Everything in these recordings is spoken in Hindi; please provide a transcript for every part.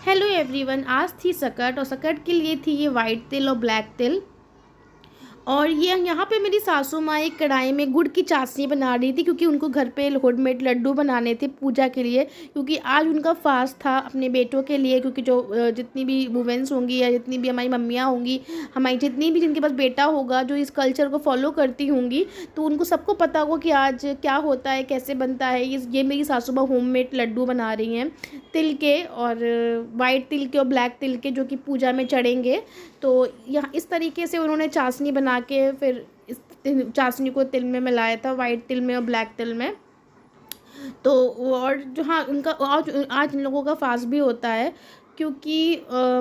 Hello everyone. आज थी सकट और सकट के लिए थी ये वाइट तिल और ब्लैक तिल। और ये यहाँ पे मेरी सासू माँ एक कढ़ाई में गुड़ की चाशनी बना रही थी, क्योंकि उनको घर पे होममेड लड्डू बनाने थे पूजा के लिए। क्योंकि आज उनका फास्ट था अपने बेटों के लिए, क्योंकि जो जितनी भी वुमेंस होंगी या जितनी भी हमारी मम्मियाँ होंगी, हमारी जितनी भी जिनके पास बेटा होगा जो इस कल्चर को फॉलो करती होंगी, तो उनको सबको पता होगा कि आज क्या होता है, कैसे बनता है। ये मेरी सासू माँ होममेड लड्डू बना रही हैं तिल के, और वाइट तिल के और ब्लैक तिल के, जो कि पूजा में चढ़ेंगे। तो यहाँ इस तरीके से उन्होंने चाशनी बना के फिर इस चाशनी को तिल में मिलाया था, वाइट तिल में और ब्लैक तिल में। तो और जो हाँ उनका आज आज इन लोगों का फास्ट भी होता है, क्योंकि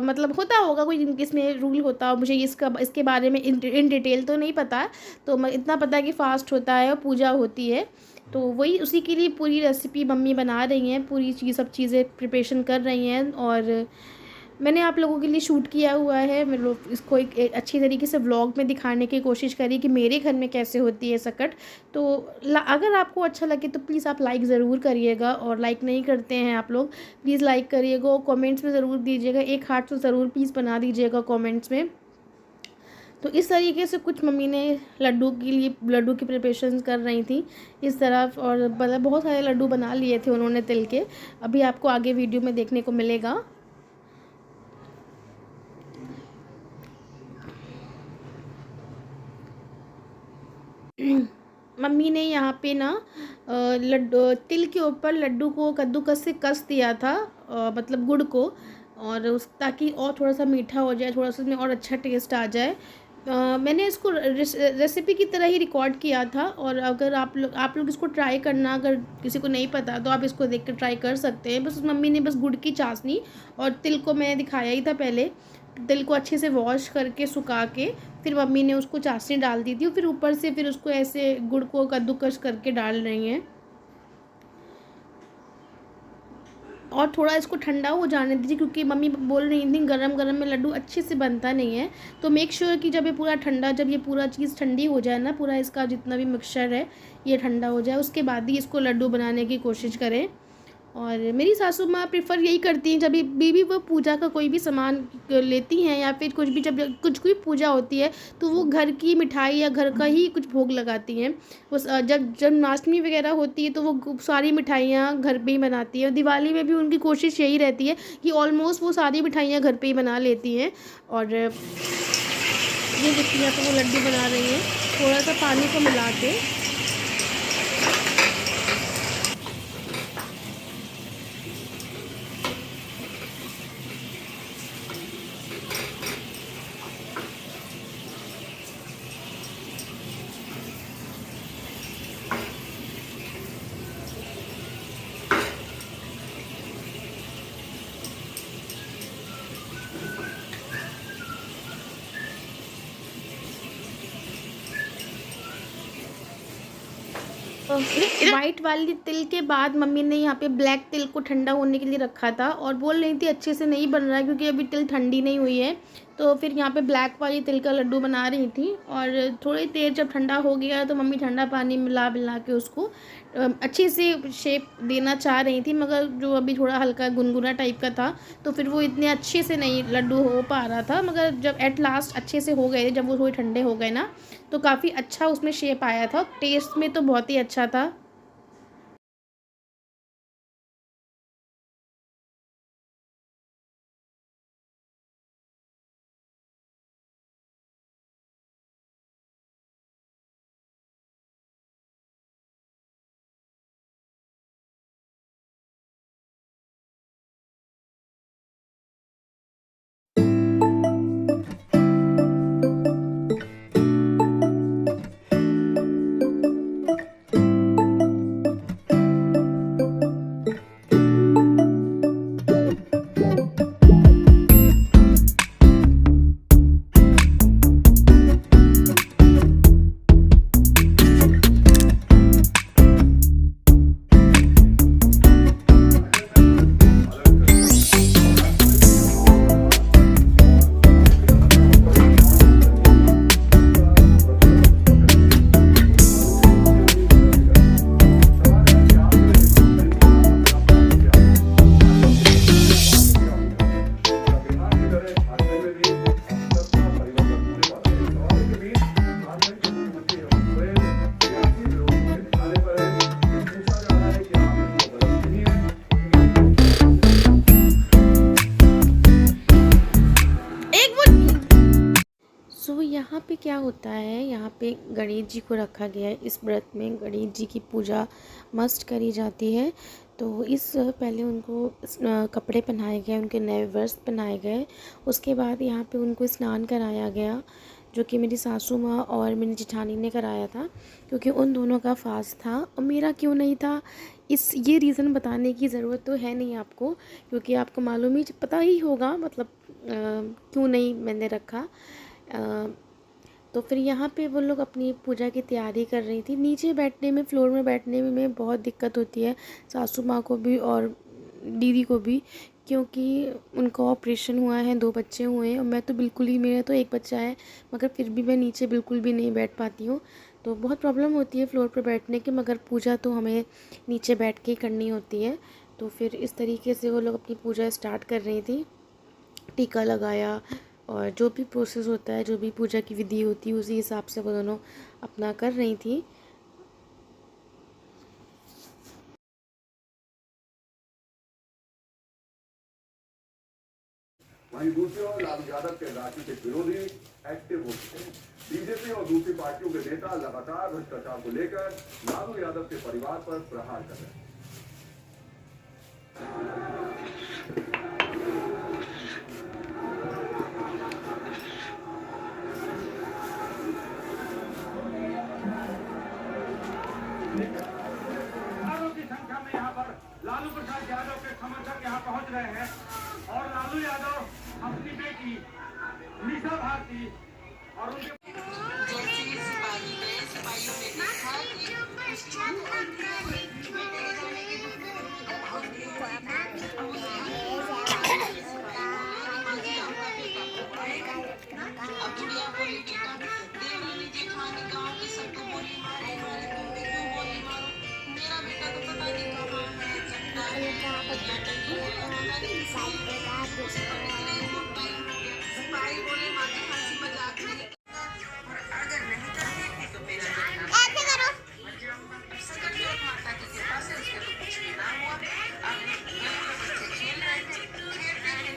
मतलब होता होगा कोई इसमें रूल होता हो, मुझे इसके बारे में इन डिटेल तो नहीं पता है। तो मैं इतना पता है कि फ़ास्ट होता है और पूजा होती है। तो वही उसी के लिए पूरी रेसिपी मम्मी बना रही हैं, पूरी सब चीज़ें प्रिपरेशन कर रही हैं। और मैंने आप लोगों के लिए शूट किया हुआ है, मैं लोग इसको एक अच्छी तरीके से व्लॉग में दिखाने की कोशिश करी कि मेरे घर में कैसे होती है सकट। तो अगर आपको अच्छा लगे तो प्लीज़ आप लाइक ज़रूर करिएगा, और लाइक नहीं करते हैं आप लोग प्लीज़ लाइक करिएगा और कमेंट्स में ज़रूर दीजिएगा, एक हार्ट तो ज़रूर प्लीज़ बना दीजिएगा कमेंट्स में। तो इस तरीके से कुछ मम्मी ने लड्डू के लिए लड्डू की प्रिपरेशन कर रही थी इस तरफ, और मतलब बहुत सारे लड्डू बना लिए थे उन्होंने तिल के। अभी आपको आगे वीडियो में देखने को मिलेगा। मम्मी ने यहाँ पे ना लड्डू तिल के ऊपर लड्डू को कद्दूकस से कस दिया था, मतलब गुड़ को, और उस ताकि और थोड़ा सा मीठा हो जाए, थोड़ा सा उसमें और अच्छा टेस्ट आ जाए। मैंने इसको रेसिपी की तरह ही रिकॉर्ड किया था, और अगर आप लोग इसको ट्राई करना, अगर किसी को नहीं पता तो आप इसको देख कर ट्राई कर सकते हैं। बस मम्मी ने बस गुड़ की चाशनी और तिल को मैंने दिखाया ही था पहले, तिल को अच्छे से वॉश करके सुखा के फिर मम्मी ने उसको चाशनी डाल दी थी, फिर ऊपर से फिर उसको ऐसे गुड़ को कद्दूकस करके डाल रही हैं। और थोड़ा इसको ठंडा हो जाने दीजिए, क्योंकि मम्मी बोल रही थी गरम गरम में लड्डू अच्छे से बनता नहीं है। तो मेक श्योर कि जब ये पूरा चीज़ ठंडी हो जाए ना, पूरा इसका जितना भी मिक्सचर है ये ठंडा हो जाए, उसके बाद ही इसको लड्डू बनाने की कोशिश करें। और मेरी सासू माँ प्रेफर यही करती हैं, जब भी वो पूजा का कोई भी सामान लेती हैं, या फिर कुछ भी जब कुछ कोई पूजा होती है तो वो घर की मिठाई या घर का ही कुछ भोग लगाती हैं। वो जब जन्माष्टमी वगैरह होती है तो वो सारी मिठाइयाँ घर पे ही बनाती हैं। दिवाली में भी उनकी कोशिश यही रहती है कि ऑलमोस्ट वो सारी मिठाइयाँ घर पे ही बना लेती हैं। और ये देखिए यहाँ पर वो लड्डू बना रही हैं थोड़ा सा पानी को मिला के। वाइट वाली तिल के बाद मम्मी ने यहाँ पे ब्लैक तिल को ठंडा होने के लिए रखा था, और बोल रही थी अच्छे से नहीं बन रहा है क्योंकि अभी तिल ठंडी नहीं हुई है। तो फिर यहाँ पे ब्लैक वाली तिल का लड्डू बना रही थी, और थोड़ी देर जब ठंडा हो गया तो मम्मी ठंडा पानी मिला मिला के उसको अच्छे से शेप देना चाह रही थी, मगर जो अभी थोड़ा हल्का गुनगुना टाइप का था तो फिर वो इतने अच्छे से नहीं लड्डू हो पा रहा था। मगर जब एट लास्ट अच्छे से हो गए थे, जब वो थोड़े ठंडे हो गए ना, तो काफ़ी अच्छा उसमें शेप आया था, टेस्ट में तो बहुत ही अच्छा था। क्या होता है, यहाँ पे गणेश जी को रखा गया है। इस व्रत में गणेश जी की पूजा मस्ट करी जाती है। तो इस पहले उनको कपड़े पहनाए गए, उनके नए वस्त्र पहनाए गए। उसके बाद यहाँ पे उनको स्नान कराया गया, जो कि मेरी सासू माँ और मेरी जेठानी ने कराया था, क्योंकि उन दोनों का फास्ट था। और मेरा क्यों नहीं था, ये रीज़न बताने की ज़रूरत तो है नहीं आपको, क्योंकि आपको मालूम ही पता ही होगा, मतलब क्यों नहीं मैंने रखा। तो फिर यहाँ पे वो लोग अपनी पूजा की तैयारी कर रही थी। नीचे बैठने में, फ्लोर में बैठने में बहुत दिक्कत होती है सासू माँ को भी और दीदी को भी, क्योंकि उनका ऑपरेशन हुआ है, 2 बच्चे हुए हैं और मैं तो बिल्कुल ही, मेरा तो एक बच्चा है, मगर फिर भी मैं नीचे बिल्कुल भी नहीं बैठ पाती हूँ। तो बहुत प्रॉब्लम होती है फ्लोर पर बैठने की, मगर पूजा तो हमें नीचे बैठ के ही करनी होती है। तो फिर इस तरीके से वो लोग अपनी पूजा स्टार्ट कर रही थी। टीका लगाया और जो भी प्रोसेस होता है, जो भी पूजा की विधि होती है, उसी हिसाब से वो दोनों अपना कर रही थी। वहीं दूसरी ओर लालू यादव के रांची के विरोधी एक्टिव हो चुके हैं। बीजेपी और दूसरी पार्टियों के नेता लगातार भ्रष्टाचार को लेकर लालू यादव के परिवार पर प्रहार कर रहे हैं। हजारों की संख्या में यहाँ पर लालू प्रसाद यादव के समर्थक यहाँ पहुँच रहे हैं और लालू यादव अपनी बेटी मीसा भारती और उनके जैसे ही सिपाही गए, सिपाहियों ने देखा कि उसकी बेटे के जाने की बहुत अब बुढ़िया बोली, बेटा देवरानी जेठानी गाँव की सबको बोली मारो मारो, तुमने क्यों बोली मारो, मेरा बेटा तो पता नहीं कहाँ है, जिंदा है या सिपाही बोले माता हंसी मजाक नहीं, अगर नहीं करते तो मेरा ऐसे करो सकट माता की कृपा से उसके तो कुछ भी ना हुआ। अब बच्चे खेल रहे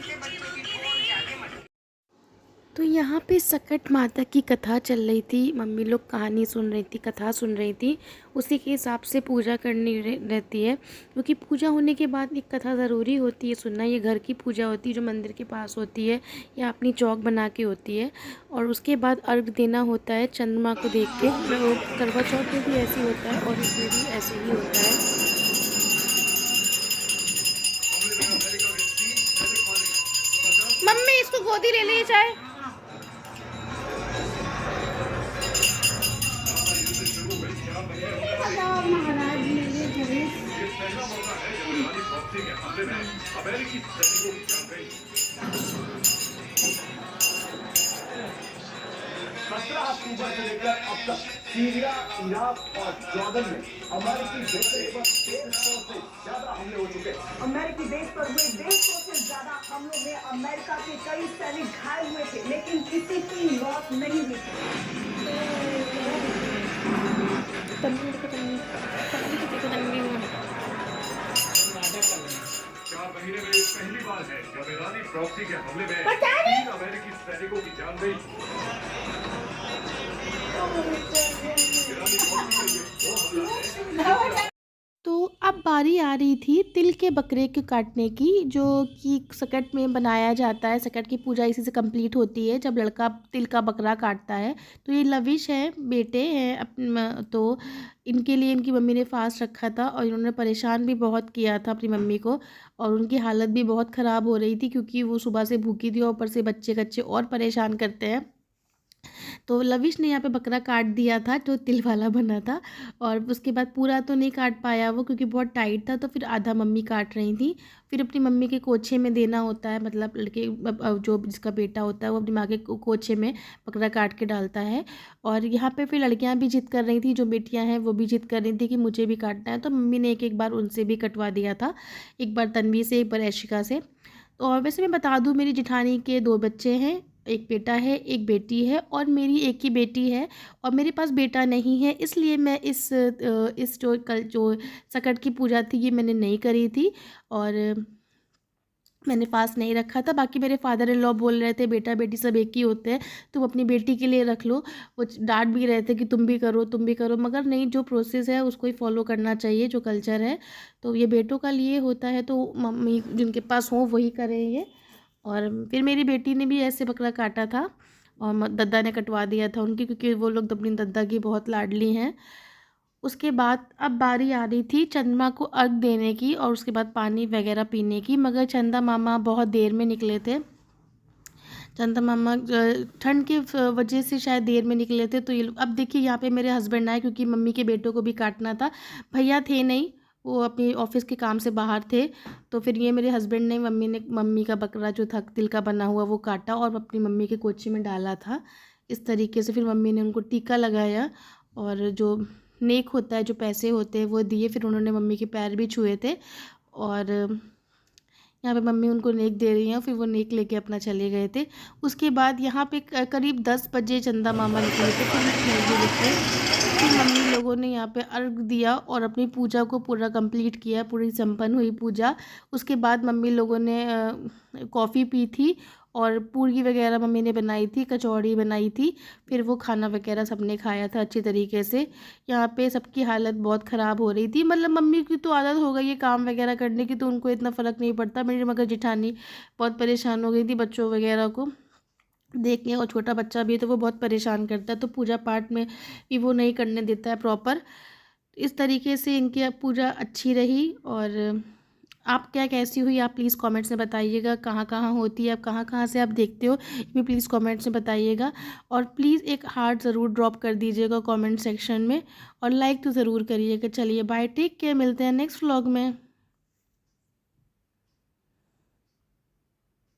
थे बच्चों की फोन जाके मर। तो यहाँ पे सकट माता की कथा चल रही थी, मम्मी लोग कहानी सुन रही थी, कथा सुन रही थी। उसी के हिसाब से पूजा करनी रहती है, क्योंकि पूजा होने के बाद एक कथा ज़रूरी होती है सुनना। ये घर की पूजा होती है जो मंदिर के पास होती है या अपनी चौक बना के होती है। और उसके बाद अर्घ देना होता है चंद्रमा को देख के। करवा चौथ में भी ऐसे ही होता है और इसमें भी ऐसे ही होता है। मम्मी इसको गोदी ले ली जाए। अमेरिकी सैनिकों की जान गई। 17 अक्टूबर से लेकर अब तक सीरिया, इराक और जॉर्डन में अमेरिकी बेस पर 150 से ज्यादा हमले हो चुके हैं। अमेरिकी बेस पर हुए 150 से ज्यादा हमलों में अमेरिका के कई सैनिक घायल हुए थे, लेकिन किसी की मौत नहीं हुई चार महीने में पहली बार है जब ईरानी प्रॉक्सी के हमले में 3 अमेरिकी सैनिकों की जान गई। ईरानी प्रॉक्सी का ये 2 हमला है। तो अब बारी आ रही थी तिल के बकरे को काटने की, जो कि सकट में बनाया जाता है। सकट की पूजा इसी से कंप्लीट होती है जब लड़का तिल का बकरा काटता है। तो ये लविश है, बेटे हैं तो इनके लिए इनकी मम्मी ने फास्ट रखा था और इन्होंने परेशान भी बहुत किया था अपनी मम्मी को। और उनकी हालत भी बहुत ख़राब हो रही थी, क्योंकि वो सुबह से भूखी थी और ऊपर से बच्चे कच्चे और परेशान करते हैं। तो लविश ने यहाँ पे बकरा काट दिया था जो तिल वाला बना था। और उसके बाद पूरा तो नहीं काट पाया वो, क्योंकि बहुत टाइट था, तो फिर आधा मम्मी काट रही थी। फिर अपनी मम्मी के कोछे में देना होता है, मतलब लड़के जो जिसका बेटा होता है वो अपनी माँ के कोछे में बकरा काट के डालता है। और यहाँ पे फिर लड़कियाँ भी जिद कर रही थी, जो बेटियाँ हैं वो भी जिद कर रही थी कि मुझे भी काटना है। तो मम्मी ने एक एक बार उनसे भी कटवा दिया था, एक बार तन्वी से, एक बार ऐशिका से। तो और वैसे मैं बता दूँ, मेरी जेठानी के 2 बच्चे हैं, एक बेटा है, एक बेटी है, और मेरी एक ही बेटी है। और मेरे पास बेटा नहीं है, इसलिए मैं इस जो सकट की पूजा थी ये मैंने नहीं करी थी। और मैंने फास्ट नहीं रखा था। बाकी मेरे फादर इन लॉ बोल रहे थे बेटा बेटी सब एक ही होते हैं, तुम अपनी बेटी के लिए रख लो। वो डांट भी रहे थे कि तुम भी करो तुम भी करो, मगर नहीं, जो प्रोसेस है उसको ही फॉलो करना चाहिए, जो कल्चर है। तो ये बेटों का लिए होता है, तो मम्मी जिनके पास हो वही करें ये। और फिर मेरी बेटी ने भी ऐसे बकरा काटा था और दद्दा ने कटवा दिया था उनकी, क्योंकि वो लोग अपनी दद्दा की बहुत लाडली हैं। उसके बाद अब बारी आ रही थी चंद्रमा को अर्घ देने की और उसके बाद पानी वगैरह पीने की, मगर चंदा मामा बहुत देर में निकले थे। चंदा मामा ठंड की वजह से शायद देर में निकले थे। तो ये लोग, अब देखिए यहाँ पे मेरे हस्बैंड आए क्योंकि मम्मी के बेटों को भी काटना था। भैया थे नहीं, वो अपनी ऑफिस के काम से बाहर थे। तो फिर ये मेरे हस्बैंड ने मम्मी का बकरा जो था तिल का बना हुआ वो काटा और अपनी मम्मी के कोची में डाला था। इस तरीके से फिर मम्मी ने उनको टीका लगाया और जो नेक होता है, जो पैसे होते हैं वो दिए। फिर उन्होंने मम्मी के पैर भी छुए थे और यहाँ पे मम्मी उनको नेक दे रही हैं। फिर वो नेक लेके अपना चले गए थे। उसके बाद यहाँ पे करीब 10 बजे चंदा मामा निकले थे। फिर मम्मी लोगों ने यहाँ पे अर्घ दिया और अपनी पूजा को पूरा कंप्लीट किया, पूरी संपन्न हुई पूजा। उसके बाद मम्मी लोगों ने कॉफ़ी पी थी और पूरी वगैरह मम्मी ने बनाई थी, कचौड़ी बनाई थी। फिर वो खाना वगैरह सबने खाया था अच्छी तरीके से। यहाँ पे सबकी हालत बहुत ख़राब हो रही थी, मतलब मम्मी की तो आदत हो गई है काम वगैरह करने की, तो उनको इतना फ़र्क नहीं पड़ता। मेरी मगर जेठानी बहुत परेशान हो गई थी बच्चों वगैरह को देख के, और छोटा बच्चा भी है तो वो बहुत परेशान करता है, तो पूजा पाठ में भी वो नहीं करने देता है प्रॉपर। इस तरीके से इनकी पूजा अच्छी रही। और आप क्या कैसी हुई आप प्लीज़ कमेंट्स में बताइएगा। कहाँ कहाँ होती है, आप कहाँ कहाँ से आप देखते हो, ये भी प्लीज़ कमेंट्स में बताइएगा। और प्लीज़ एक हार्ट ज़रूर ड्रॉप कर दीजिएगा कमेंट सेक्शन में और लाइक तो ज़रूर करिएगा। चलिए बाय, टेक केयर, मिलते हैं नेक्स्ट व्लॉग में।